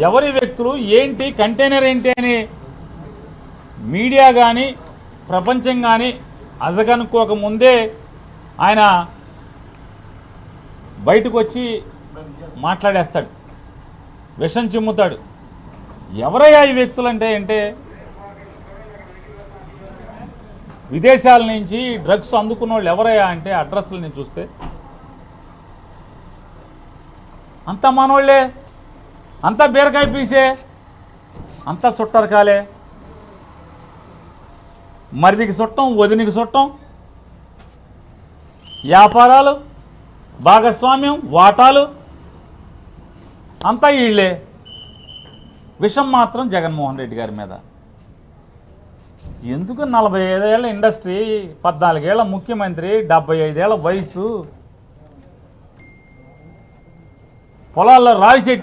ఎవరి వ్యక్తులు ఏంటి కంటైనర్ ఏంటి అని మీడియా కానీ ప్రపంచం కానీ అజగనుకోక ముందే ఆయన బయటకు వచ్చి మాట్లాడేస్తాడు, విషం చిమ్ముతాడు. ఎవరయ్యా ఈ వ్యక్తులు అంటే విదేశాల నుంచి డ్రగ్స్ అందుకున్న వాళ్ళు ఎవరయ్యా అంటే అడ్రస్లని చూస్తే అంతా మనోళ్లే, అంతా బీరకాయ పీసే, అంతా చుట్టరకాలే. మరిదికి చుట్టం, వదినికి చుట్టం, వ్యాపారాలు, భాగస్వామ్యం, వాటాలు అంతా వీళ్ళే. విషం మాత్రం జగన్మోహన్ రెడ్డి గారి మీద. ఎందుకు 45 ఏళ్ల ఇండస్ట్రీ, 14 ఏళ్ల ముఖ్యమంత్రి, 75 ఏళ్ల వయసు, పొలాల్లో రావి చెట్టు